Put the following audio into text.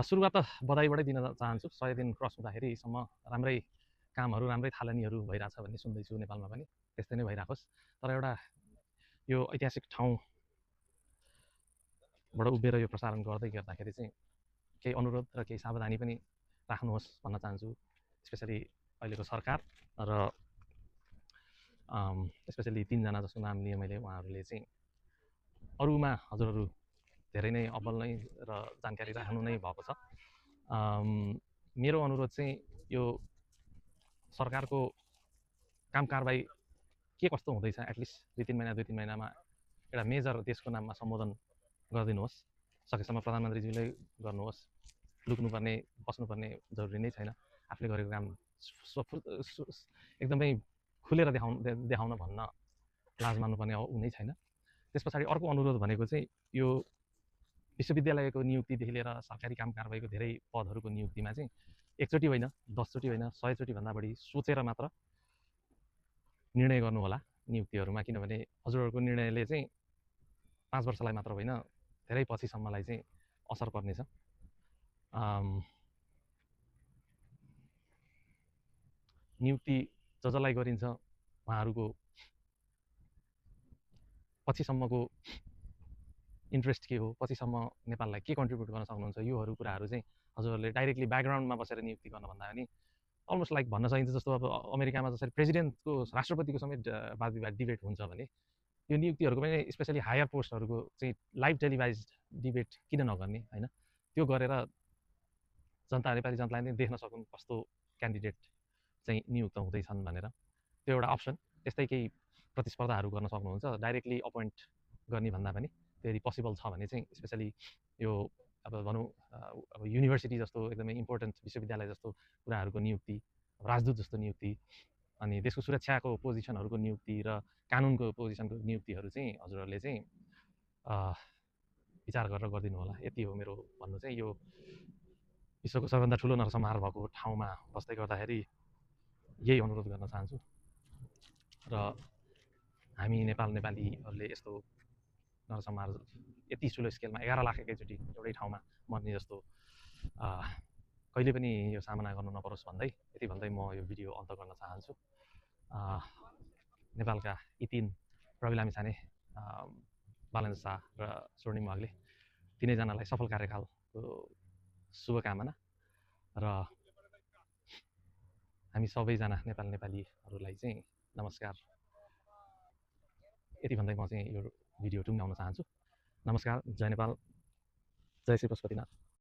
सुरुवात त बधाईबाटै दिन चाहन्छु। 100 दिन क्रस हुँदाखेरिसम्म राम्रै कामहरू, राम्रै थालनीहरू भइरहेछ भन्ने सुन्दैछु नेपालमा पनि। त्यस्तै नै भइराखोस्। तर एउटा यो ऐतिहासिक ठाउँबाट उभिएर यो प्रसारण गर्दाखेरि चाहिँ केही अनुरोध र केही सावधानी पनि राख्नुहोस् भन्न चाहन्छु। स्पेसली अहिलेको सरकार र स्पेसली 3 जना जसको नाम लिएँ मैले। उहाँहरूले चाहिँ अरूमा हजुरहरू धेरै नै अब्बल नै र जानकारी राख्नु नै भएको छ। मेरो अनुरोध चाहिँ यो सरकारको काम कारबाही के कस्तो हुँदैछ एटलिस्ट 2-3 महिना 2-3 महिनामा एउटा मेजर देशको नाममा सम्बोधन गरिदिनुहोस्। सकेसम्म प्रधानमन्त्रीज्यूले गर्नुहोस्। लुक्नुपर्ने बस्नुपर्ने जरुरी नै छैन। आफूले गरेको काम एकदमै खुलेर देखाउन भन्न लाज मान्नुपर्ने ऊ नै छैन। त्यस पछाडि अर्को अनुरोध भनेको चाहिँ यो विश्वविद्यालयको नियुक्तिदेखि लिएर सरकारी काम कारबाहीको धेरै पदहरूको नियुक्तिमा चाहिँ एकचोटि होइन, 10 चोटि होइन, 100 चोटि भन्दा बढी सोचेर मात्र निर्णय गर्नुहोला नियुक्तिहरूमा। किनभने हजुरहरूको निर्णयले चाहिँ 5 वर्षलाई मात्र होइन, धेरै पछिसम्मलाई चाहिँ असर पर्नेछ। नियुक्ति जसलाई गरिन्छ उहाँहरूको पछिसम्मको इन्ट्रेस्ट के हो, पछिसम्म नेपाललाई के कन्ट्रिब्युट गर्न सक्नुहुन्छ, योहरू कुराहरू चाहिँ हजुरहरूले डाइरेक्टली ब्याकग्राउन्डमा बसेर नियुक्ति गर्न भन्दा पनि अलमोस्ट लाइक भन्न सकिन्छ जस्तो अब अमेरिकामा जसरी प्रेसिडेन्टको राष्ट्रपतिको समेत वाद विवाद डिबेट हुन्छ भने यो नियुक्तिहरूको पनि स्पेसली हायर पोस्टहरूको चाहिँ लाइभ टेलिभाइज डिबेट किन नगर्ने होइन? त्यो गरेर नेपाली जनताले नै देख्न सकुन् कस्तो क्यान्डिडेट चाहिँ नियुक्त हुँदैछन् भनेर। त्यो एउटा अप्सन। त्यस्तै केही प्रतिस्पर्धाहरू गर्न सक्नुहुन्छ डाइरेक्टली अपोइन्ट गर्ने भन्दा पनि। त्यो यदि पोसिबल छ भने चाहिँ स्पेसली यो अब भनौँ अब युनिभर्सिटी जस्तो एकदमै इम्पोर्टेन्ट विश्वविद्यालय जस्तो कुराहरूको नियुक्ति, राजदूत जस्तो नियुक्ति, अनि देशको सुरक्षाको पोजिसनहरूको नियुक्ति र कानुनको पोजिसनको नियुक्तिहरू चाहिँ हजुरहरूले चाहिँ विचार गरेर गरिदिनु होला। यति हो मेरो भन्नु चाहिँ। यो विश्वको सबैभन्दा ठुलो नरसंहार भएको ठाउँमा बस्दै गर्दाखेरि यही अनुरोध गर्न चाहन्छु। र हामी नेपालीहरूले यस्तो नरसंहार यति ठुलो स्केलमा 11 लाख एकैचोटि एउटै ठाउँमा मर्ने जस्तो कहिले पनि यो सामना गर्नु नपरोस् भन्दै यति भन्दै म यो भिडियो अन्त गर्न चाहन्छु। नेपालका यी 3 प्रवीण लामिछाने, बालेन्द्र शाह र स्वर्णिम वाग्ले तीनैजनालाई सफल कार्यकालको शुभकामना र हामी सबैजना नेपालीहरूलाई चाहिँ नमस्कार। यति भन्दै म चाहिँ यो भिडियो टुङ्ग्याउन चाहन्छु। नमस्कार, जय नेपाल, जय श्री पशुपतिनाथ।